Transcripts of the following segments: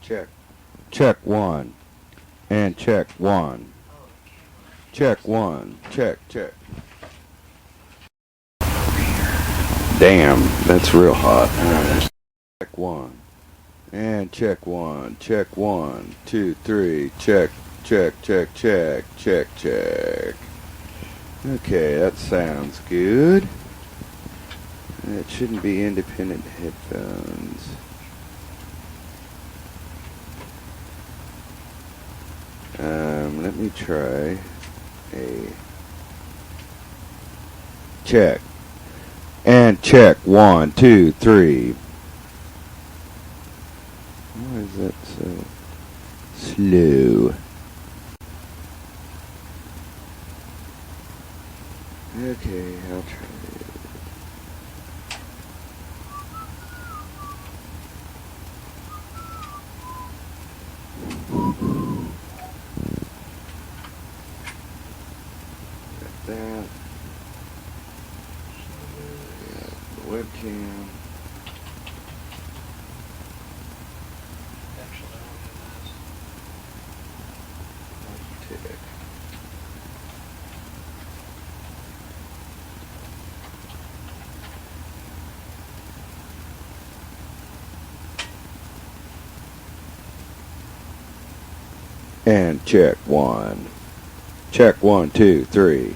Check. Check one. And check one. Check one. Check. Damn, that's real hot. Right. Check one. And check one. Check 1, 2, 3. Check. Okay, that sounds good. It shouldn't be independent headphones. Let me try a check. And check 1, 2, 3. Why is that so slow? Okay, I'll try it. Got that. Got the webcam. And check one. Check 1, 2, 3.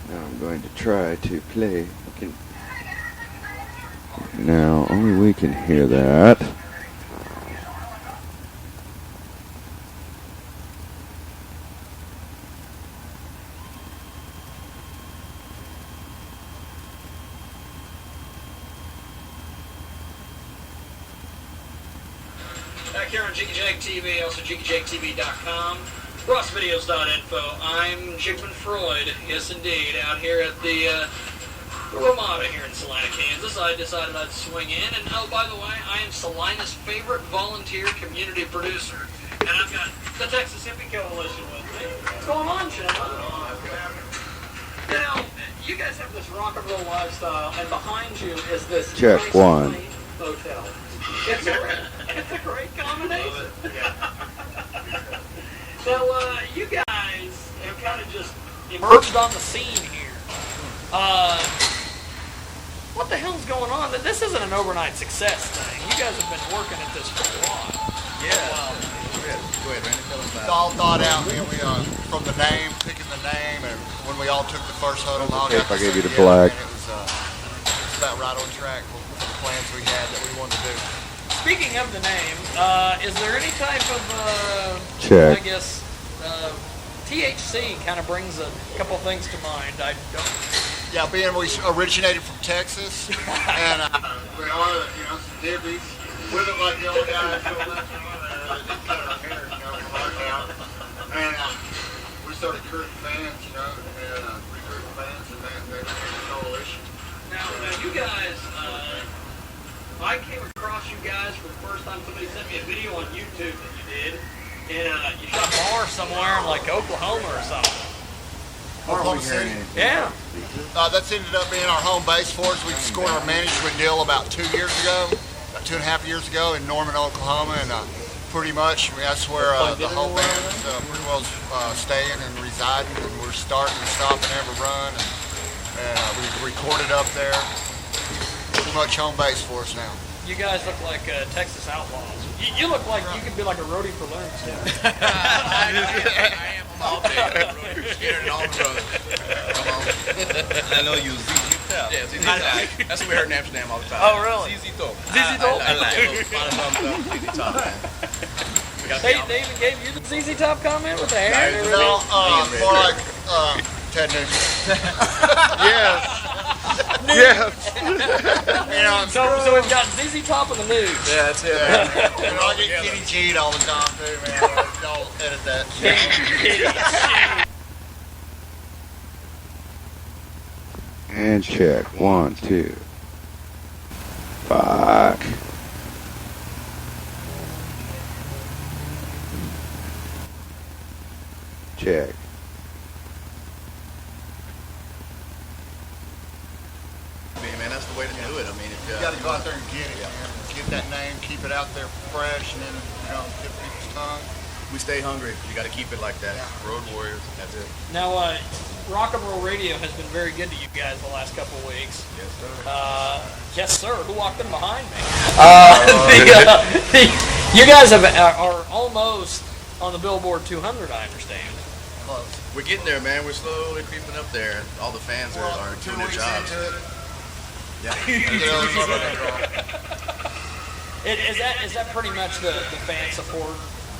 Now I'm going to try to play. Now only we can hear that. Back here on Jiggy TV, also JiggyJagTV.com, RossVideos.info. I'm Jigman Freud, yes indeed, out here at the Ramada here in Salina, Kansas. I decided I'd swing in, and oh, by the way, I am Salina's favorite volunteer community producer. And I've got the Texas Hippie Coalition with me. What's going on, gentlemen? You know, you guys have this rock and roll lifestyle, and behind you is this check nice one motel. It's a great combination. So, you guys have kind of just emerged on the scene here. What the hell's going on? This isn't an overnight success thing. You guys have been working at this for a while. Yeah. Go ahead, Randy. Tell us about it. It's all thought out, man. We from the name, picking the name, and when we all took the first huddle, all okay, got if I gave you the together, black. man, it was about right on track with the plans we had that we wanted to do. Speaking of the name, is there any type of, check. I guess, THC kind of brings a couple things to mind. I don't. Yeah, being we originated from Texas, and we are, some dibbies. We look like the old guys who left cut our hair, from our town. And we started recruiting fans, and recruiting fans, and then they became a coalition. Now you guys, I came across you guys for the first time. Somebody sent me a video on YouTube that you did, and you shot a bar somewhere in like Oklahoma or something. Oklahoma City. Yeah. That's ended up being our home base for us. We scored our management deal about 2 years ago, about 2.5 years ago in Norman, Oklahoma, and pretty much that's where the whole band is pretty well staying and residing, and we're starting and stopping every run, and we recorded up there. Pretty much home base for us now. You guys look like Texas outlaws. You look like you could be like a roadie for Looney Tunes. I am all day. Scared and all the road. Come on. I know you, ZZ Top. Yeah, ZZ Top. That's what we heard in Amsterdam all the time. Oh, really? ZZ Top. ZZ Top? I like it. ZZ Top. They even gave you the ZZ Top comment with the hair? No, more like Ted Nugent. Yes. Yes. So we've got ZZ Top in the news. Yeah, that's it. And I get Kenny G'd all the time too, man. Don't edit that. And check 1, 2. Fuck. Check. Man, that's the way to do it. I mean, if You got to go out there and get it, man. Get that name, keep it out there fresh, and then get people's tongue. We stay hungry. You got to keep it like that. Yeah. Road warriors. That's it. Now, Rock and Roll Radio has been very good to you guys the last couple of weeks. Yes, sir. Yes, sir. Who walked in behind me? You guys are almost on the Billboard 200, I understand. Close. We're getting there, man. We're slowly creeping up there. All the fans are doing their jobs. Yeah. Is that pretty much the fan support?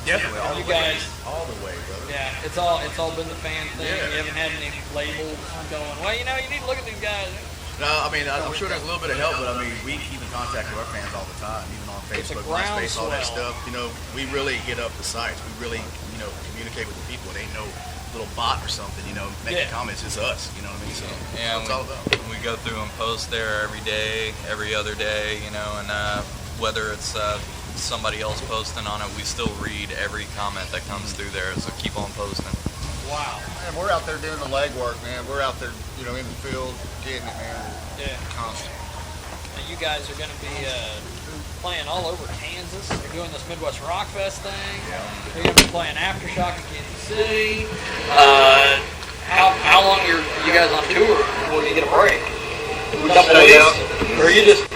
Definitely. All You the way. guys- All the way, brother. Yeah, it's all been the fan thing. Yeah. You haven't had any labels going, well, you need to look at these guys. No, I mean, I'm sure there's a little bit of help, but I mean, we keep in contact with our fans all the time, even on It's a Facebook, MySpace, all that groundswell. stuff. We really hit up the sites. We really, communicate with the people. It ain't no little bot or something, making Yeah. comments. It's us, you know what I mean? So Yeah, that's what it's all about. we go through and post there every day, every other day, and whether it's somebody else posting on it, we still read every comment that comes through there, so keep on posting. Wow. Man, we're out there doing the legwork, man. We're out there, in the field, getting it, man. Yeah. Constant. And you guys are going to be playing all over Kansas. You're doing this Midwest Rock Fest thing. You're going to be playing Aftershock in Kansas City. How long are you guys on tour before you get a break? A couple weeks? Or you just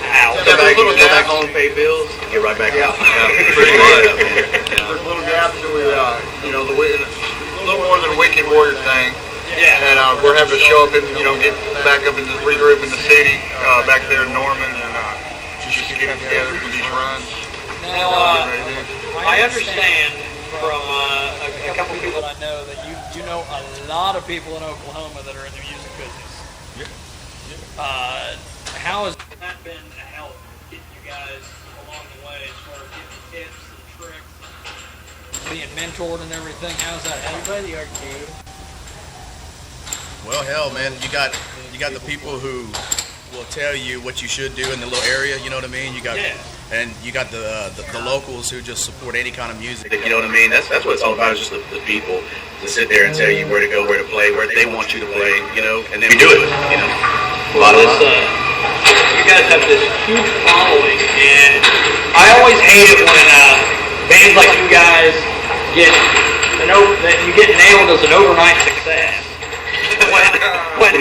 out? Go back home, pay bills, get right back out. Pretty much. There's little gaps that we, a little more than a weekend warrior thing. Yeah. And we're having to show up and, get back up and just regroup in the city, back there in Norman, and just get it together for these runs. Now, I understand from a couple people I know that you know a lot of people in Oklahoma that are in the music business. How has that been a help getting you guys along the way as far as getting tips and tricks and being mentored and everything? How's that? Everybody arcade. Well, hell, man, you got the people who will tell you what you should do in the little area. You know what I mean? And you got the locals who just support any kind of music. You know what I mean? That's what it's all about. Is just the people to sit there and tell you where to go, where to play, where they want you to play. And then we do it. You guys have this huge following, and I always hate it when bands like you guys get nailed as an overnight success. When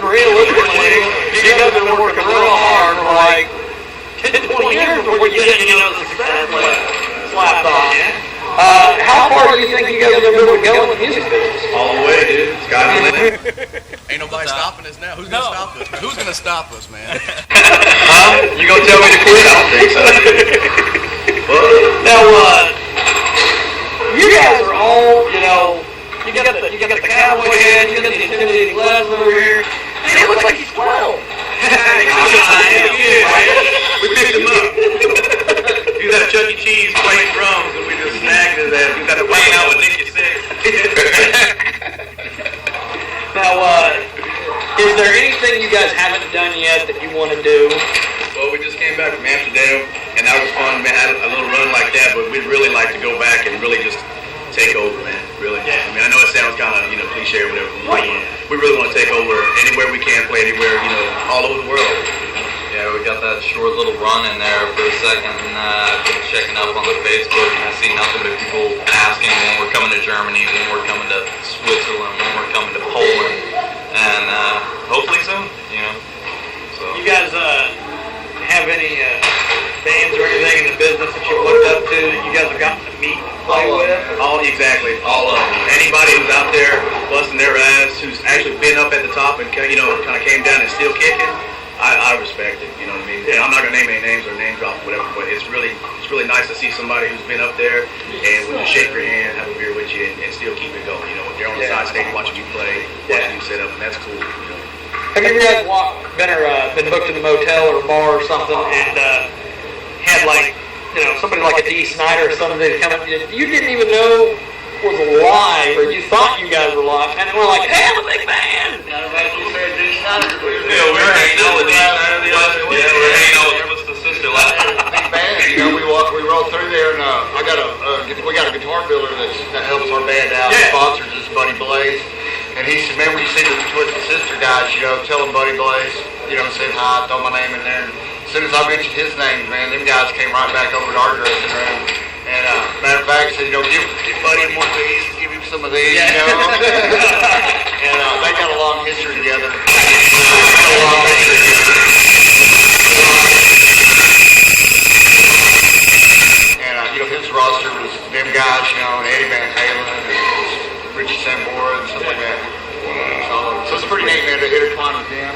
realistically, you guys have been working real hard for like 10, 20 years before you get success slapped on you. How far do you think you guys are going to go in the music business? All the way, dude. Sky's the limit. Ain't nobody stopping us now. Who's gonna stop us? Who's gonna stop us, man? You gonna tell me to quit? I don't think so. Now, you guys are all, you got the cowboy head, you got the intimidating glasses over here, and it looks like he's 12. We picked him up. He was at Chuck E. Cheese playing drums, and we just snagged his ass. We got to playing out with Nicky Six. Now, is there anything you guys haven't done yet that you want to do? Well, we just came back from Amsterdam, and that was fun. Man, had a little run like that, but we'd really like to go back and really just take over, man. Really. Yeah. I mean, I know it sounds kind of, cliche or whatever. We really want to take over anywhere we can, play anywhere, all over the world. Yeah, we got that short little run in there for a second, and I've been checking up on the Facebook, and I see nothing but people asking when we're coming to Germany, when we're coming to Switzerland, when we're coming to Poland, and hopefully soon, So. You guys have any bands or anything in the business that you've looked up to that you guys have gotten to meet and play with? Exactly. All of them. Anybody who's out there busting their ass, who's actually been up at the top and, kind of came down and still kicking, I respect it, you know what I mean? And I'm not going to name any names or name drop or whatever, but it's really nice to see somebody who's been up there and will just shake your hand, have a beer with you, and still keep it going. They're on the side stage watching you play, watching you set up, and that's cool, Have you guys been booked in a motel or bar or something and had somebody like a D. Snyder or something come up you didn't even know was live, or you thought you guys were live, and we're like, hey, I'm a big fan! Yeah, we're hanging out with D. Snyder the other day. Yeah, we're hanging out with Twisted Sister last Big band, we rolled through there, and we got a guitar builder that helps our band out. Yeah. Sponsors us, Buddy Blaze. And he said, man, when you see the Twisted Sister guys, tell them Buddy Blaze, say hi, throw my name in there. And as soon as I mentioned his name, man, them guys came right back over to our dressing room. And matter of fact, said, give Buddy one of these, give him some of these, And they got a long history together. His roster was them guys, and Eddie Van Halen and Richie Sambora and stuff like that. So it's pretty neat, man, to intertwine with them.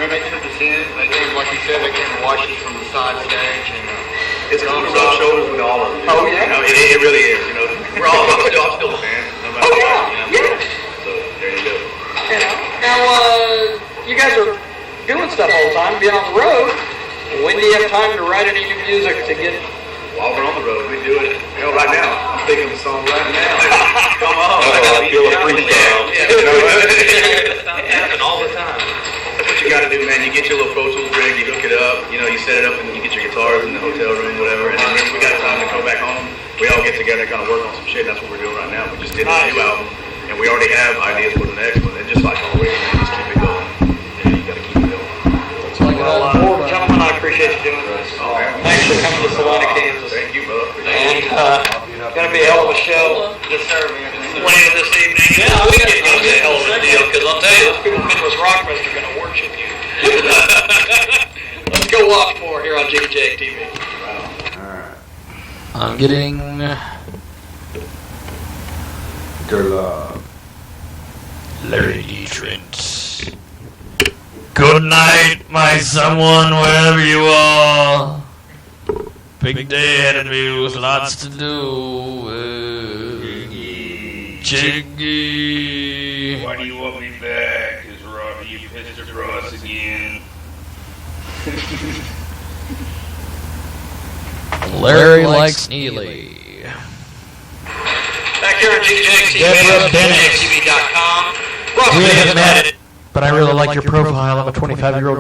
Man, they took us in. They came, like you said, they came to watch us from the side stage. And it's cool to rub shoulders with all of them. Oh, yeah? It really is, We're all, I'm still a fan. No matter what, Yeah. So, there you go. Now, you guys are doing stuff all the time, being on the road. When do you have time to write any new music to get... While we're on the road, we do it. Right now, I'm thinking of a song right now. Come on. I feel a freestyle. Yeah. Happen all the time. That's what you got to do, man. You get your little Pro Tools rig, you hook it up, you set it up, and you get your guitars in the hotel room, whatever. And then we got time to come back home. We all get together and kind of work on some shit. That's what we're doing right now. We just did a new album, and we already have ideas for the next one. And just like always, man, just keep it going. You got to keep it going. Well, gentlemen, I appreciate you doing this. Oh, man. Thanks for coming to Salina, Kansas. Thank you, brother. And going to be a hell of a show. Yes, sir, man. Later this evening. Yeah, we can do a hell of a deal, because I'll tell you, those people in Midwest Rockfest are going to worship you. Let's go watch more here on Jiggy Jag TV. Alright. I'm getting Good luck. Larry Trent. Good night, my someone, wherever you are. Big day ahead of me with lots to do. Jiggy. Why do you want me back? Is Robbie, you pissed at Ross again? Larry likes Neely. Back here on Jiggy Jag TV, Deborah Bennett. JiggyJagTV.com. We haven't met, but I really like your profile. I'm a 25-year-old